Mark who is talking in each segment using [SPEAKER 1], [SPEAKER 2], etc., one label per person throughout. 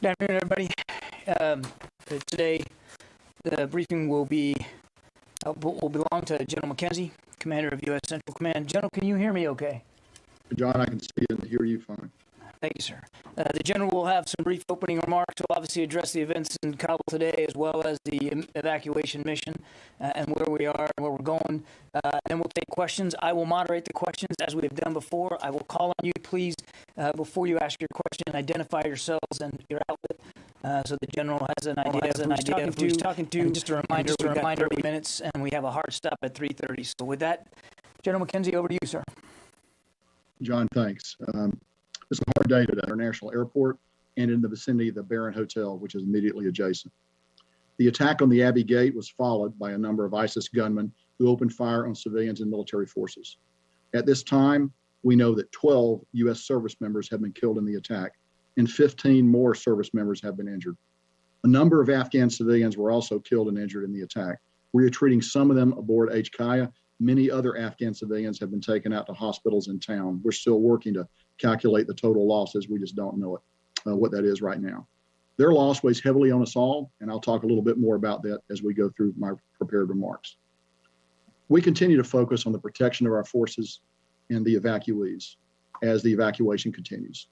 [SPEAKER 1] Good afternoon, everybody. Today, the briefing will belong to General McKenzie, Commander of U.S. Central Command. General, can you hear me okay?
[SPEAKER 2] John, I can see and hear you fine.
[SPEAKER 1] Thank you, sir. The General will have some brief opening remarks. He'll obviously address the events in Kabul today, as well as the evacuation mission and where we are and where we're going. Then we'll take questions. I will moderate the questions as we have done before. I will call on you, please, before you ask your question, identify yourselves and your outlet, so the General has an idea of who he's talking to. And just a reminder, we've got 30 minutes, and we have a hard stop at 3:30. So with that, General McKenzie, over to you, sir.
[SPEAKER 2] John, thanks. It's a hard day today at our national airport and in the vicinity of the Barron Hotel, which is immediately adjacent. The attack on the Abbey Gate was followed by a number of ISIS gunmen who opened fire on civilians and military forces. At this time, we know that 12 U.S. service members have been killed in the attack, and 15 more service members have been injured. A number of Afghan civilians were also killed and injured in the attack. We are treating some of them aboard HKIA. Many other Afghan civilians have been taken out to hospitals in town. We're still working to calculate the total losses. We just don't know what that is right now. Their loss weighs heavily on us all, and I'll talk a little bit more about that as we go through my prepared remarks. We continue to focus on the protection of our forces and the evacuees as the evacuation continues.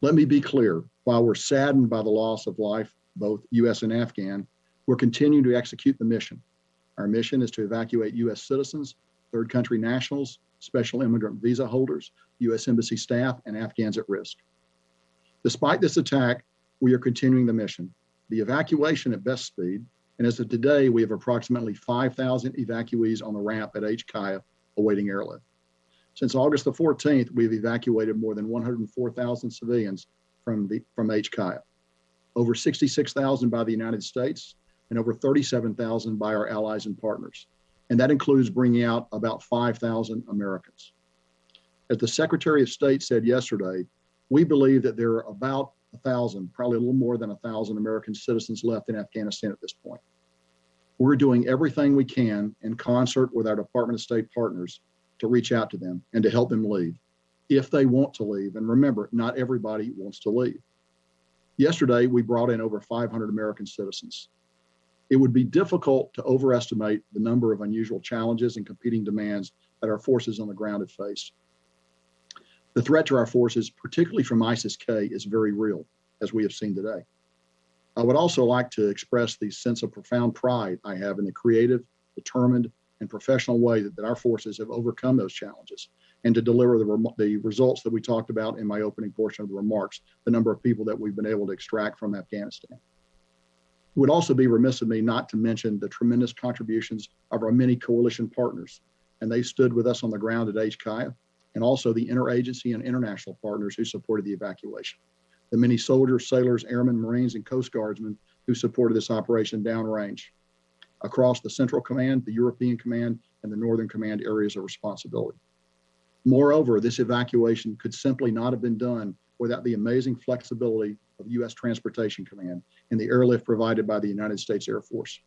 [SPEAKER 2] Let me be clear, while we're saddened by the loss of life, both U.S. and Afghan, we're continuing to execute the mission. Our mission is to evacuate U.S. citizens, third country nationals, special immigrant visa holders, U.S. Embassy staff, and Afghans at risk. Despite this attack, we are continuing the mission. The evacuation at best speed, and as of today, we have approximately 5,000 evacuees on the ramp at HKIA awaiting airlift. Since August the 14th, we've evacuated more than 104,000 civilians from HKIA, over 66,000 by the United States, and over 37,000 by our allies and partners. And that includes bringing out about 5,000 Americans. As the Secretary of State said yesterday, we believe that there are about 1,000, probably a little more than 1,000 American citizens left in Afghanistan at this point. We're doing everything we can in concert with our Department of State partners to reach out to them and to help them leave, if they want to leave. And remember, not everybody wants to leave. Yesterday, we brought in over 500 American citizens. It would be difficult to overestimate the number of unusual challenges and competing demands that our forces on the ground have faced. The threat to our forces, particularly from ISIS-K, is very real, as we have seen today. I would also like to express the sense of profound pride I have in the creative, determined, and professional way that our forces have overcome those challenges and to deliver the results that we talked about in my opening portion of the remarks, the number of people that we've been able to extract from Afghanistan. It would also be remiss of me not to mention the tremendous contributions of our many coalition partners, and they stood with us on the ground at HKIA, and also the interagency and international partners who supported the evacuation. The many soldiers, sailors, airmen, Marines, and Coast Guardsmen who supported this operation downrange across the Central Command, the European Command, and the Northern Command areas of responsibility. Moreover, this evacuation could simply not have been done without the amazing flexibility of U.S. Transportation Command and the airlift provided by the United States Air Force.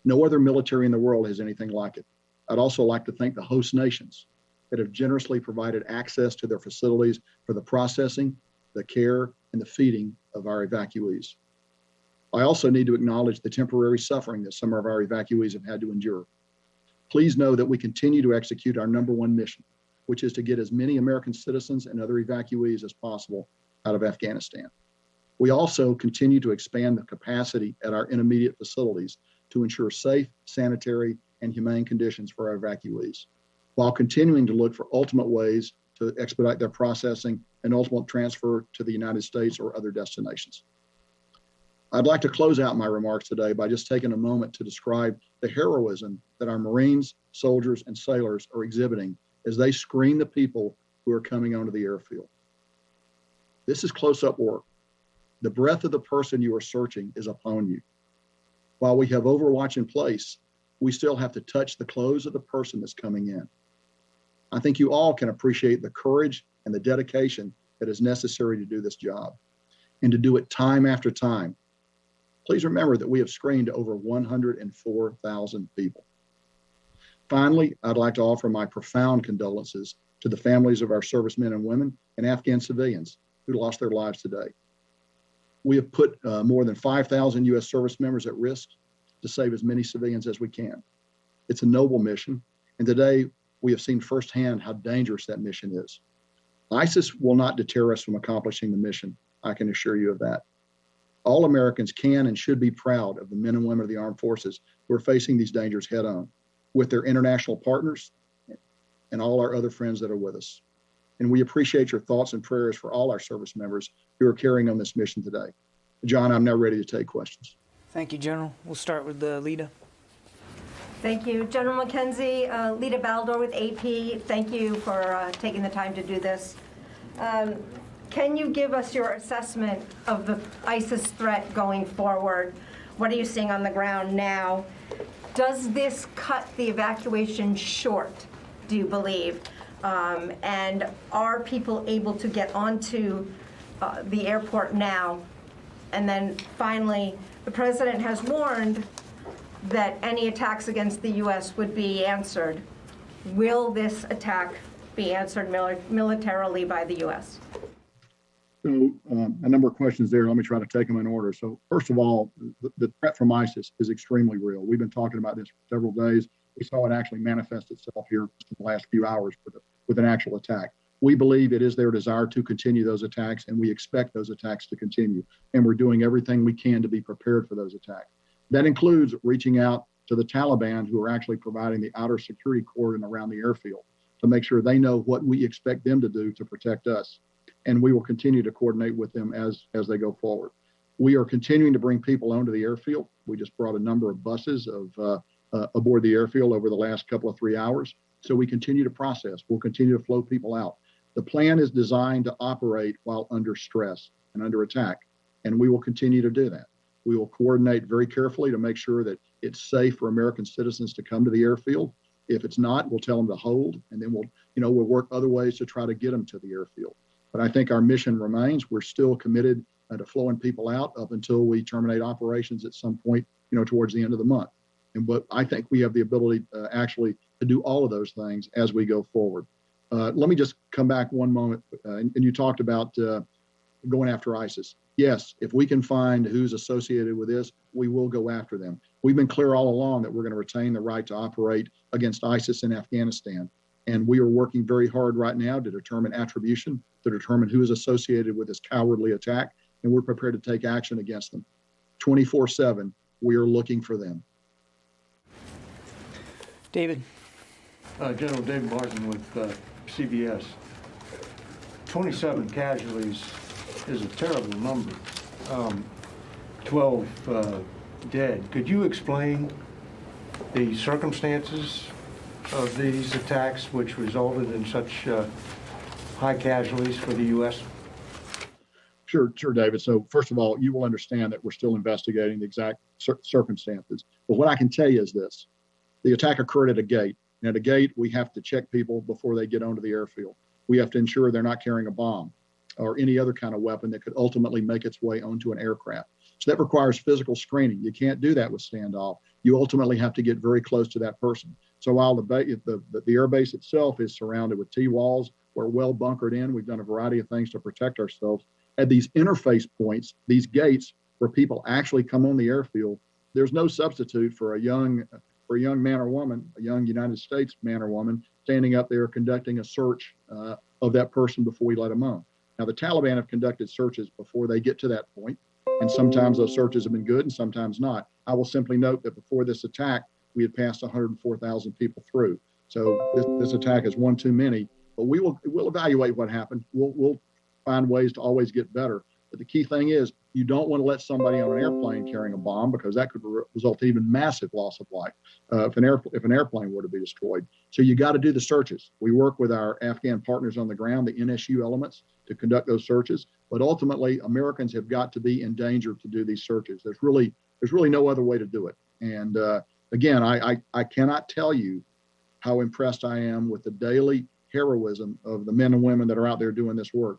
[SPEAKER 2] No other military in the world has anything like it. I'd also like to thank the host nations that have generously provided access to their facilities for the processing, the care, and the feeding of our evacuees. I also need to acknowledge the temporary suffering that some of our evacuees have had to endure. Please know that we continue to execute our number one mission, which is to get as many American citizens and other evacuees as possible out of Afghanistan. We also continue to expand the capacity at our intermediate facilities to ensure safe, sanitary, and humane conditions for our evacuees, while continuing to look for ultimate ways to expedite their processing and ultimate transfer to the United States or other destinations. I'd like to close out my remarks today by just taking a moment to describe the heroism that our Marines, soldiers, and sailors are exhibiting as they screen the people who are coming onto the airfield. This is close-up work. The breath of the person you are searching is upon you. While we have Overwatch in place, we still have to touch the clothes of the person that's coming in. I think you all can appreciate the courage and the dedication that is necessary to do this job and to do it time after time. Please remember that we have screened over 104,000 people. Finally, I'd like to offer my profound condolences to the families of our servicemen and women and Afghan civilians who lost their lives today. We have put more than 5,000 U.S. service members at risk to save as many civilians as we can. It's a noble mission, and today we have seen firsthand how dangerous that mission is. ISIS will not deter us from accomplishing the mission, I can assure you of that. All Americans can and should be proud of the men and women of the armed forces who are facing these dangers head on, with their international partners and all our other friends that are with us. And we appreciate your thoughts and prayers for all our service members who are carrying on this mission today. John, I'm now ready to take questions.
[SPEAKER 1] Thank you, General. We'll start with Lita.
[SPEAKER 3] Thank you. General McKenzie, Lita Baldor with AP. Thank you for taking the time to do this. Can you give us your assessment of the ISIS threat going forward? What are you seeing on the ground now? Does this cut the evacuation short, do you believe? And are people able to get onto the airport now? And then finally, the president has warned that any attacks against the U.S. would be answered. Will this attack be answered militarily by the U.S.?
[SPEAKER 2] So a number of questions there. Let me try to take them in order. So first of all, the threat from ISIS is extremely real. We've been talking about this for several days. We saw it actually manifest itself here in the last few hours with an actual attack. We believe it is their desire to continue those attacks, and we expect those attacks to continue. And we're doing everything we can to be prepared for those attacks. That includes reaching out to the Taliban, who are actually providing the outer security cordon around the airfield to make sure they know what we expect them to do to protect us. And we will continue to coordinate with them as they go forward. We are continuing to bring people onto the airfield. We just brought a number of buses aboard the airfield over the last couple of 3 hours. So we continue to process. We'll continue to flow people out. The plan is designed to operate while under stress and under attack, and we will continue to do that. We will coordinate very carefully to make sure that it's safe for American citizens to come to the airfield. If it's not, we'll tell them to hold, and then we'll work other ways to try to get them to the airfield. But I think our mission remains. We're still committed to flowing people out up until we terminate operations at some point, towards the end of the month. But I think we have the ability actually to do all of those things as we go forward. Let me just come back one moment. And you talked about going after ISIS. Yes, if we can find who's associated with this, we will go after them. We've been clear all along that we're going to retain the right to operate against ISIS in Afghanistan. And we are working very hard right now to determine attribution, to determine who is associated with this cowardly attack. And we're prepared to take action against them. 24/7, we are looking for them.
[SPEAKER 1] David.
[SPEAKER 4] General David Martin with CBS. 27 casualties is a terrible number. 12 dead. Could you explain the circumstances of these attacks which resulted in such high casualties for the U.S.?
[SPEAKER 2] Sure, David. So first of all, you will understand that we're still investigating the exact circumstances. But what I can tell you is this. The attack occurred at a gate. And at a gate, we have to check people before they get onto the airfield. We have to ensure they're not carrying a bomb or any other kind of weapon that could ultimately make its way onto an aircraft. So that requires physical screening. You can't do that with standoff. You ultimately have to get very close to that person. So while the airbase itself is surrounded with T-walls, we're well bunkered in. We've done a variety of things to protect ourselves. At these interface points, these gates where people actually come on the airfield, there's no substitute for a young man or woman, a young United States man or woman, standing up there conducting a search of that person before we let them on. Now, the Taliban have conducted searches before they get to that point, and sometimes those searches have been good and sometimes not. I will simply note that before this attack, we had passed 104,000 people through. So this attack is one too many, but we'll evaluate what happened. We'll find ways to always get better. But the key thing is you don't want to let somebody on an airplane carrying a bomb, because that could result in even massive loss of life if an airplane were to be destroyed. So you got to do the searches. We work with our Afghan partners on the ground, the NSU elements, to conduct those searches. But ultimately, Americans have got to be in danger to do these searches. There's really no other way to do it. And again, I cannot tell you how impressed I am with the daily heroism of the men and women that are out there doing this work.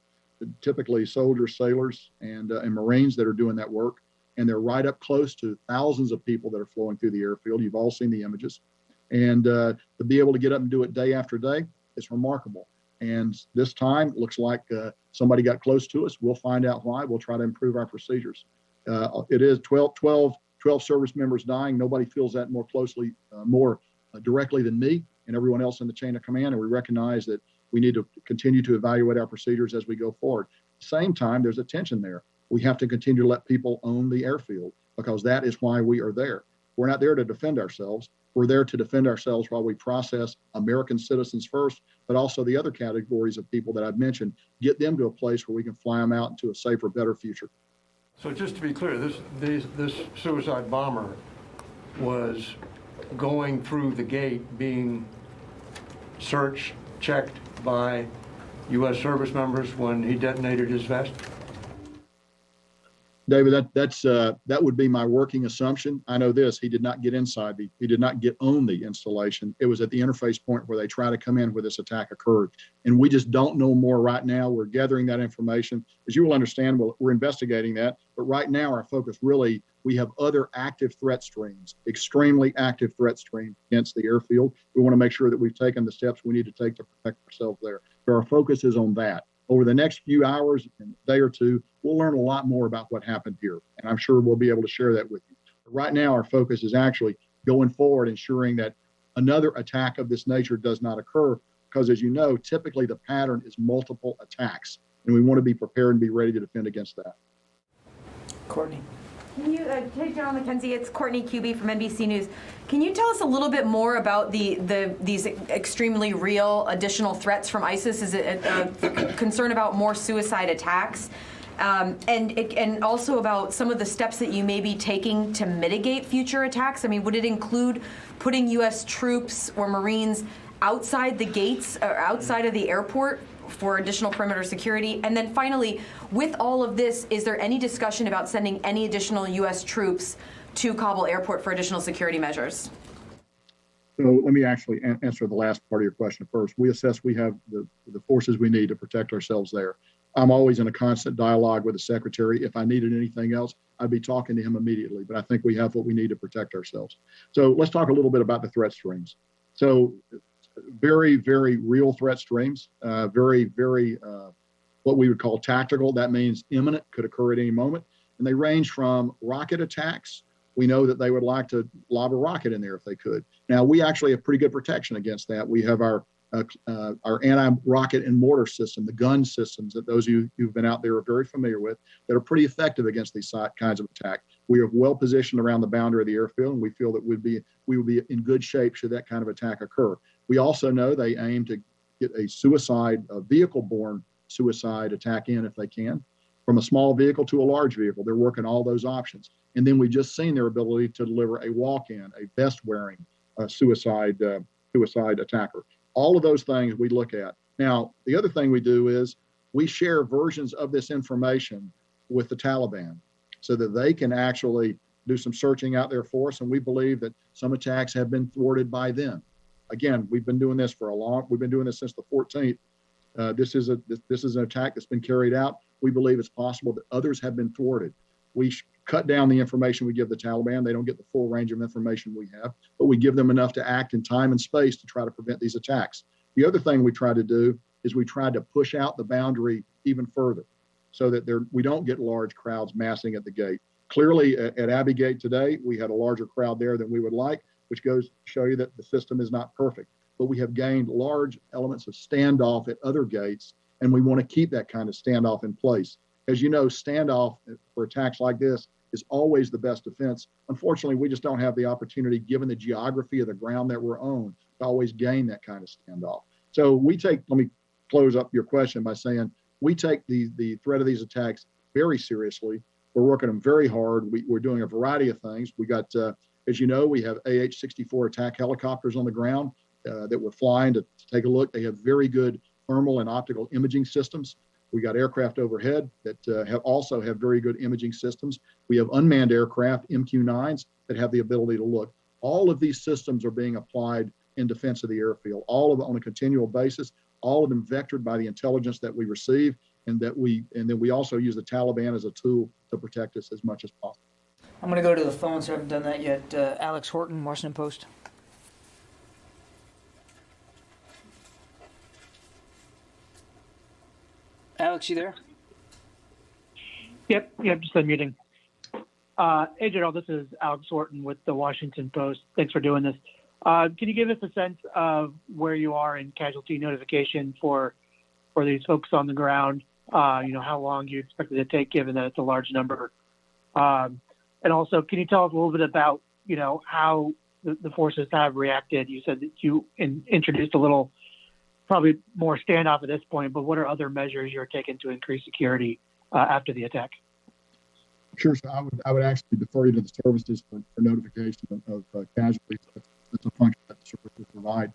[SPEAKER 2] Typically soldiers, sailors, and Marines that are doing that work. And they're right up close to thousands of people that are flowing through the airfield. You've all seen the images. And to be able to get up and do it day after day, it's remarkable. And this time, looks like somebody got close to us. We'll find out why. We'll try to improve our procedures. It is 12 service members dying. Nobody feels that more directly than me and everyone else in the chain of command. And we recognize that we need to continue to evaluate our procedures as we go forward. At the same time, there's a tension there. We have to continue to let people own the airfield because that is why we are there. We're not there to defend ourselves. We're there to defend ourselves while we process American citizens first, but also the other categories of people that I've mentioned, get them to a place where we can fly them out into a safer, better future.
[SPEAKER 4] So just to be clear, this suicide bomber was going through the gate, being searched, checked by U.S. service members when he detonated his vest?
[SPEAKER 2] David, that would be my working assumption. I know this: he did not get he did not get on the installation. It was at the interface point where they try to come in where this attack occurred, and we just don't know more right now. We're gathering that information, as you will understand. We're investigating that, but right now our focus really, we have other active threat streams, extremely active threat streams against the airfield. We want to make sure that we've taken the steps we need to take to protect ourselves there. So our focus is on that. Over the next few hours and a day or two, we'll learn a lot more about what happened here. And I'm sure we'll be able to share that with you. But right now, our focus is actually going forward, ensuring that another attack of this nature does not occur. Because as you know, typically the pattern is multiple attacks. And we want to be prepared and be ready to defend against that.
[SPEAKER 1] Courtney.
[SPEAKER 5] Can you, hey, General McKenzie, it's Courtney Cuby from NBC News. Can you tell us a little bit more about these extremely real additional threats from ISIS? Is it a concern about more suicide attacks? And also about some of the steps that you may be taking to mitigate future attacks? I mean, would it include putting U.S. troops or Marines outside the gates or outside of the airport for additional perimeter security? And then finally, with all of this, is there any discussion about sending any additional U.S. troops to Kabul airport for additional security measures?
[SPEAKER 2] So let me actually answer the last part of your question first. We assess we have the forces we need to protect ourselves there. I'm always in a constant dialogue with the secretary. If I needed anything else, I'd be talking to him immediately, but I think we have what we need to protect ourselves. So let's talk a little bit about the threat streams. So very, very real threat streams, very, what we would call tactical. That means imminent, could occur at any moment. And they range from rocket attacks. We know that they would like to lob a rocket in there if they could. Now, we actually have pretty good protection against that. We have our anti-rocket and mortar system, the gun systems that those of you who've been out there are very familiar with, that are pretty effective against these kinds of attack. We are well positioned around the boundary of the airfield, and we feel that we would be in good shape should that kind of attack occur. We also know they aim to get a vehicle-borne suicide attack in if they can, from a small vehicle to a large vehicle. They're working all those options. And then we've just seen their ability to deliver a walk-in, a vest-wearing suicide attacker. All of those things we look at. Now, the other thing we do is we share versions of this information with the Taliban so that they can actually do some searching out there for us. And we believe that some attacks have been thwarted by them. Again, we've been doing this we've been doing this since the 14th. This is an attack that's been carried out. We believe it's possible that others have been thwarted. We cut down the information we give the Taliban. They don't get the full range of information we have, but we give them enough to act in time and space to try to prevent these attacks. The other thing we try to do is we try to push out the boundary even further so that we don't get large crowds massing at the gate. Clearly, at Abbey Gate today, we had a larger crowd there than we would like, which goes to show you that the system is not perfect. But we have gained large elements of standoff at other gates, and we want to keep that kind of standoff in place. As you know, standoff for attacks like this is always the best defense. Unfortunately, we just don't have the opportunity, given the geography of the ground that we're on, to always gain that kind of standoff. So let me close up your question by saying we take the threat of these attacks very seriously. We're working them very hard. We're doing a variety of things. We got, as you know, we have AH-64 attack helicopters on the ground that we're flying to take a look. They have very good thermal and optical imaging systems. We got aircraft overhead that also have very good imaging systems. We have unmanned aircraft, MQ-9s, that have the ability to look. All of these systems are being applied in defense of the airfield, all of it on a continual basis, all of them vectored by the intelligence that we receive, and then we also use the Taliban as a tool to protect us as much as possible.
[SPEAKER 1] I'm going to go to the phone, so I haven't done that yet. Alex Horton, Washington Post. Alex, you there?
[SPEAKER 6] Yep, just unmuting. Hey, General, this is Alex Orton with the Washington Post. Thanks for doing this. Can you give us a sense of where you are in casualty notification for these folks on the ground? How long you expect it to take, given that it's a large number? And also, can you tell us a little bit about, how the forces have reacted? You said that you introduced a little, probably more standoff at this point, but what are other measures you're taking to increase security after the attack?
[SPEAKER 2] Sure. So I would actually defer you to the services for notification of casualties. That's a function that the services provide.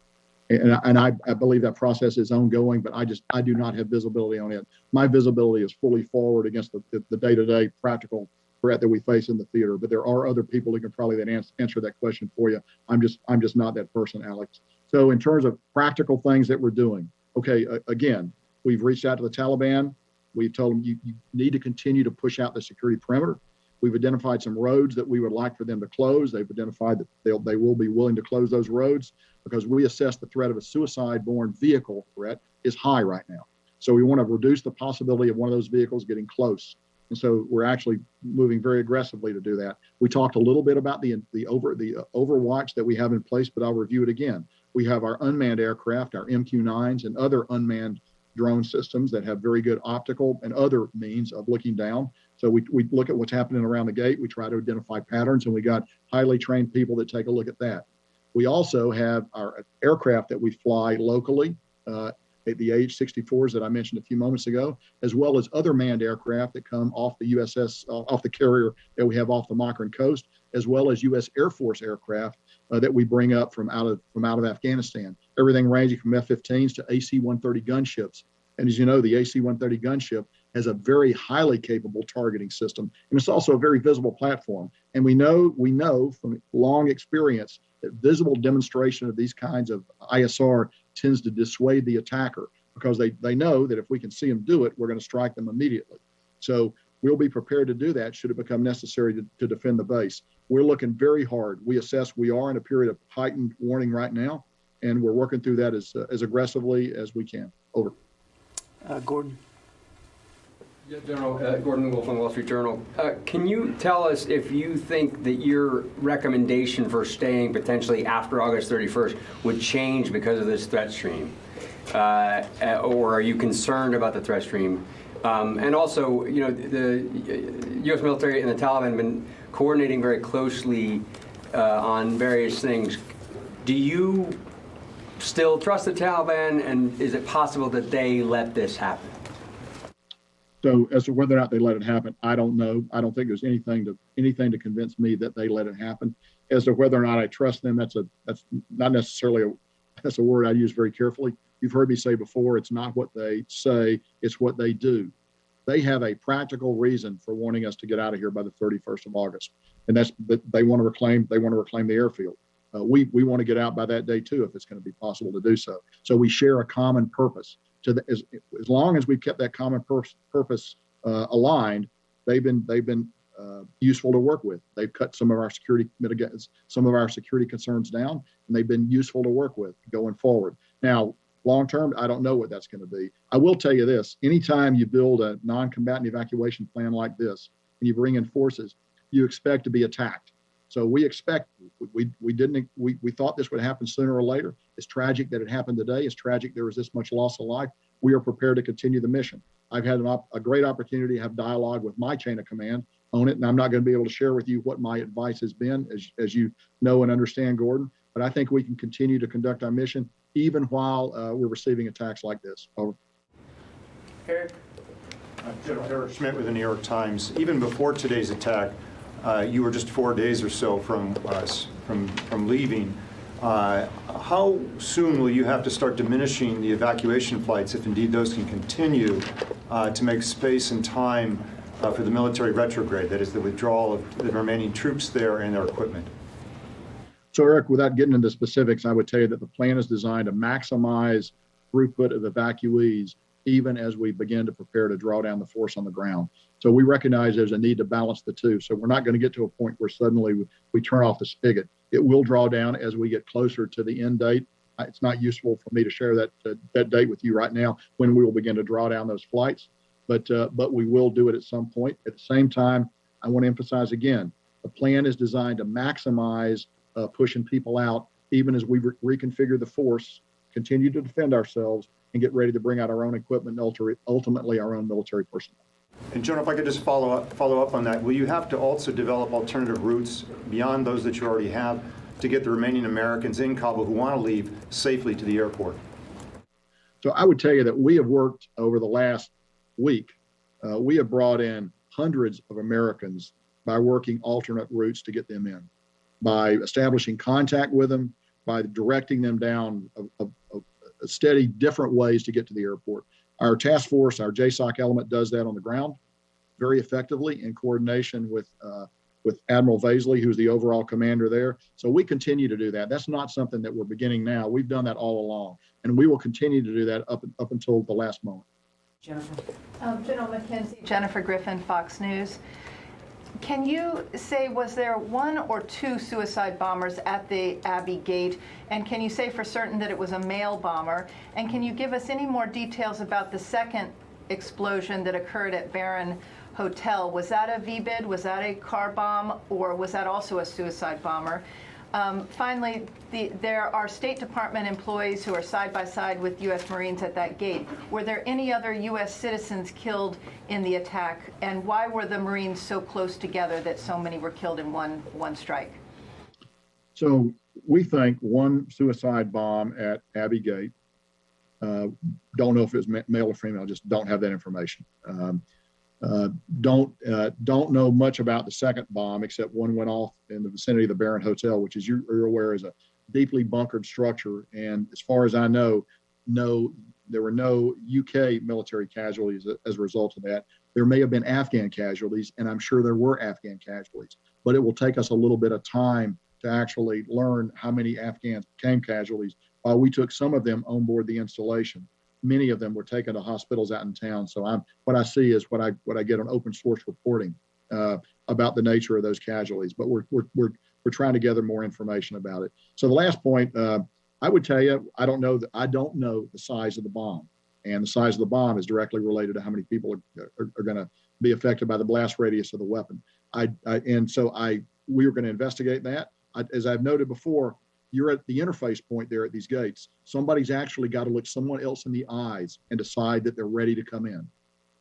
[SPEAKER 2] And I believe that process is ongoing, but I do not have visibility on it. My visibility is fully forward against the day-to-day practical threat that we face in the theater. But there are other people who can probably then answer that question for you. I'm just not that person, Alex. So in terms of practical things that we're doing, okay, again, we've reached out to the Taliban. We've told them you need to continue to push out the security perimeter. We've identified some roads that we would like for them to close. They've identified that they will be willing to close those roads because we assess the threat of a suicide-borne vehicle threat is high right now. So we want to reduce the possibility of one of those vehicles getting close. And so we're actually moving very aggressively to do that. We talked a little bit about the overwatch that we have in place, but I'll review it again. We have our unmanned aircraft, our MQ-9s, and other unmanned drone systems that have very good optical and other means of looking down. So we look at what's happening around the gate. We try to identify patterns, and we got highly trained people that take a look at that. We also have our aircraft that we fly locally, the AH-64s that I mentioned a few moments ago, as well as other manned aircraft that come off the USS, off the carrier that we have off the Makran coast, as well as U.S. Air Force aircraft that we bring up from out of Afghanistan. Everything ranging from F-15s to AC-130 gunships. And as you know, the AC-130 gunship has a very highly capable targeting system, and it's also a very visible platform. And we know from long experience that visible demonstration of these kinds of ISR tends to dissuade the attacker because they know that if we can see them do it, we're going to strike them immediately. So we'll be prepared to do that should it become necessary to defend the base. We're looking very hard. We assess we are in a period of heightened warning right now, and we're working through that as aggressively as we can. Over.
[SPEAKER 1] Gordon.
[SPEAKER 7] Yeah, General, Gordon Wolf on Wall Street Journal. Can you tell us if you think that your recommendation for staying potentially after August 31st would change because of this threat stream? Or are you concerned about the threat stream? And also, the U.S. military and the Taliban have been coordinating very closely on various things. Do you still trust the Taliban, and is it possible that they let this happen?
[SPEAKER 2] So as to whether or not they let it happen, I don't know. I don't think there's anything to convince me that they let it happen. As to whether or not I trust them, that's not necessarily that's a word I use very carefully. You've heard me say before, it's not what they say, it's what they do. They have a practical reason for wanting us to get out of here by the 31st of August, and that's that they want to reclaim the airfield. We want to get out by that day too, if it's going to be possible to do so. So we share a common purpose. As long as we've kept that common purpose aligned, they've been useful to work with. They've cut some of our security concerns down, and they've been useful to work with going forward. Now, long term, I don't know what that's going to be. I will tell you this: anytime you build a non-combatant evacuation plan like this, and you bring in forces, you expect to be attacked. So we expect, we thought this would happen sooner or later. It's tragic that it happened today. It's tragic there was this much loss of life. We are prepared to continue the mission. I've had a great opportunity to have dialogue with my chain of command on it, and I'm not going to be able to share with you what my advice has been, as you know and understand, Gordon. But I think we can continue to conduct our mission even while we're receiving attacks like this. Over.
[SPEAKER 1] Eric.
[SPEAKER 8] General Eric Schmidt with the New York Times. Even before today's attack, you were just 4 days or so from leaving. How soon will you have to start diminishing the evacuation flights, if indeed those can continue, to make space and time for the military retrograde, that is the withdrawal of the remaining troops there and their equipment?
[SPEAKER 2] So Eric, without getting into specifics, I would tell you that the plan is designed to maximize throughput of evacuees even as we begin to prepare to draw down the force on the ground. So we recognize there's a need to balance the two. So we're not going to get to a point where suddenly we turn off the spigot. It will draw down as we get closer to the end date. It's not useful for me to share that date with you right now when we will begin to draw down those flights. but we will do it at some point. At the same time, I want to emphasize again, the plan is designed to maximize pushing people out, even as we reconfigure the force, continue to defend ourselves, and get ready to bring out our own equipment and ultimately our own military personnel.
[SPEAKER 8] And General, if I could just follow up on that, will you have to also develop alternative routes beyond those that you already have to get the remaining Americans in Kabul who want to leave safely to the airport?
[SPEAKER 2] So I would tell you that we have worked over the last week. We have brought in hundreds of Americans by working alternate routes to get them in, by establishing contact with them, by directing them down a steady different ways to get to the airport. Our task force, our JSOC element, does that on the ground very effectively in coordination with Admiral Vaisley, who's the overall commander there. So we continue to do that. That's not something that we're beginning now. We've done that all along, and we will continue to do that up until the last moment.
[SPEAKER 1] Jennifer.
[SPEAKER 9] General McKenzie, Jennifer Griffin, Fox News. Can you say, was there one or two suicide bombers at the Abbey Gate? And can you say for certain that it was a male bomber? And can you give us any more details about the second explosion that occurred at Barron Hotel? Was that a VBIED? Was that a car bomb? Or was that also a suicide bomber? Finally, there are State Department employees who are side by side with U.S. Marines at that gate. Were there any other U.S. citizens killed in the attack? And why were the Marines so close together that so many were killed in one strike?
[SPEAKER 2] So we think one suicide bomb at Abbey Gate. Don't know if it was male or female. Just don't have that information. Don't know much about the second bomb, except one went off in the vicinity of the Barron Hotel, which, as you're aware, is a deeply bunkered structure. And as far as I know, there were no UK military casualties as a result of that. There may have been Afghan casualties, and I'm sure there were Afghan casualties. But it will take us a little bit of time to actually learn how many Afghans became casualties. While we took some of them on board the installation, many of them were taken to hospitals out in town. So what I see is what I get on open source reporting about the nature of those casualties. But we're trying to gather more information about it. So the last point, I would tell you, I don't know the size of the bomb, and the size of the bomb is directly related to how many people are going to be affected by the blast radius of the weapon. We are going to investigate that. As I've noted before, you're at the interface point there at these gates. Somebody's actually got to look someone else in the eyes and decide that they're ready to come in.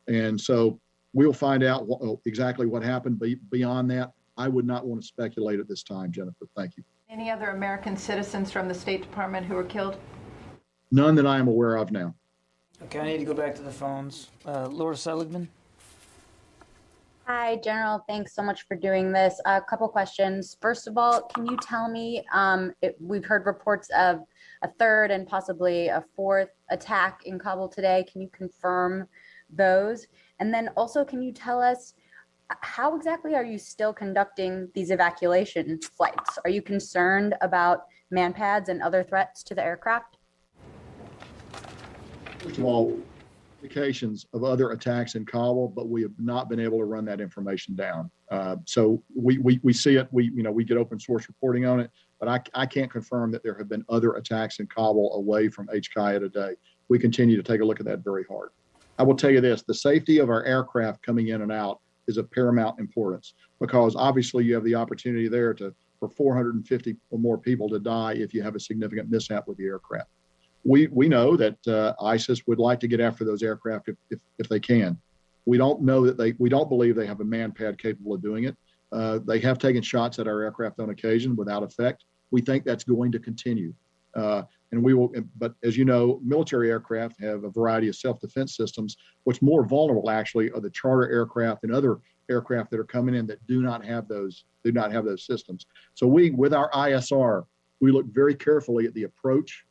[SPEAKER 2] And so we'll find out exactly what happened. Beyond that, I would not want to speculate at this time, Jennifer. Thank you.
[SPEAKER 9] Any other American citizens from the State Department who were killed?
[SPEAKER 2] None that I am aware of now.
[SPEAKER 1] Okay, I need to go back to the phones. Laura Seligman.
[SPEAKER 10] Hi, General. Thanks so much for doing this. A couple questions. First of all, can you tell me, we've heard reports of a third and possibly a fourth attack in Kabul today. Can you confirm those? And then also, can you tell us how exactly are you still conducting these evacuation flights? Are you concerned about manpads and other threats to the aircraft?
[SPEAKER 2] First of all, indications of other attacks in Kabul, but we have not been able to run that information down. So we see it. We get open source reporting on it, but I can't confirm that there have been other attacks in Kabul away from HKIA today. We continue to take a look at that very hard. I will tell you this: the safety of our aircraft coming in and out is of paramount importance, because obviously you have the opportunity there for 450 or more people to die if you have a significant mishap with the aircraft. We know that ISIS would like to get after those aircraft if they can. We don't believe they have a man-pad capable of doing it. They have taken shots at our aircraft on occasion without effect. We think that's going to continue. But as you know, military aircraft have a variety of self-defense systems. What's more vulnerable actually are the charter aircraft and other aircraft that are coming in that do not have those systems. So with our ISR, we look very carefully at the approach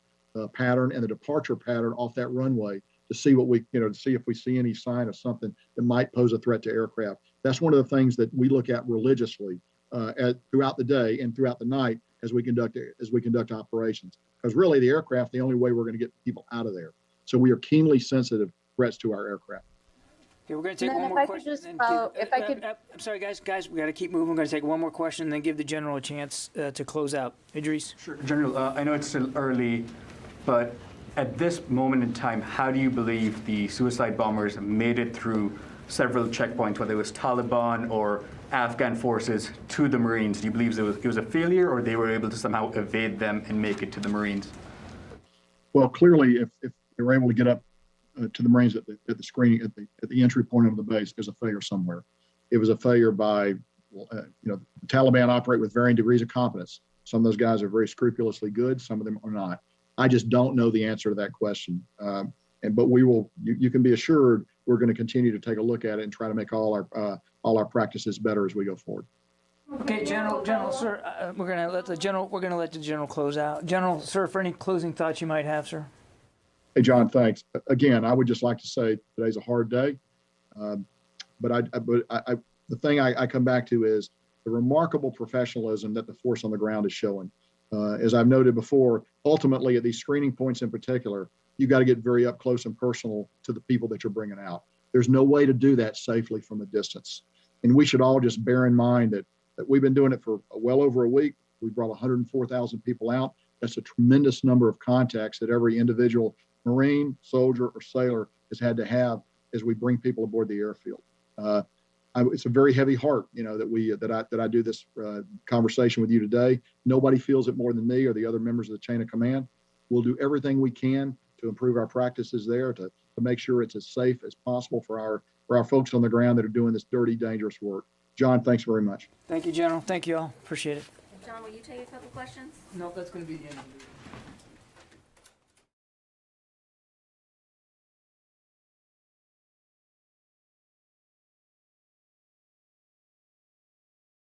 [SPEAKER 2] pattern and the departure pattern off that runway to see to see if we see any sign of something that might pose a threat to aircraft. That's one of the things that we look at religiously throughout the day and throughout the night as we conduct operations. Because really, the aircraft, the only way we're going to get people out of there. So we are keenly sensitive threats to our aircraft.
[SPEAKER 1] Okay, we're going to take one more question. I'm sorry, guys, we got to keep moving. We're going to take one more question and then give the general a chance to close out. Idris.
[SPEAKER 11] Sure, General. I know it's still early, but at this moment in time, how do you believe the suicide bombers made it through several checkpoints, whether it was Taliban or Afghan forces, to the Marines? Do you believe it was a failure, or they were able to somehow evade them and make it to the Marines?
[SPEAKER 2] Well, clearly, if they were able to get up to the Marines at the screening at the entry point of the base, there's a failure somewhere. It was a failure by, the Taliban operate with varying degrees of competence. Some of those guys are very scrupulously good. Some of them are not. I just don't know the answer to that question. But we will. You can be assured we're going to continue to take a look at it and try to make all our practices better as we go forward.
[SPEAKER 1] Okay, General, sir, we're going to let the general close out. General, sir, for any closing thoughts you might have, sir.
[SPEAKER 2] Hey, John, thanks. Again, I would just like to say today's a hard day. But the thing I come back to is the remarkable professionalism that the force on the ground is showing. As I've noted before, ultimately at these screening points in particular, you got to get very up close and personal to the people that you're bringing out. There's no way to do that safely from a distance. And we should all just bear in mind that we've been doing it for well over a week. We brought 104,000 people out. That's a tremendous number of contacts that every individual Marine, soldier, or sailor has had to have as we bring people aboard the airfield. It's a very heavy heart, that I do this conversation with you today. Nobody feels it more than me or the other members of the chain of command. We'll do everything we can to improve our practices there, to make sure it's as safe as possible for our folks on the ground that are doing this dirty, dangerous work. John, thanks very much.
[SPEAKER 1] Thank you, General. Thank you all. Appreciate it.
[SPEAKER 12] John, will you take a couple questions?
[SPEAKER 1] No, that's going to be the end of it.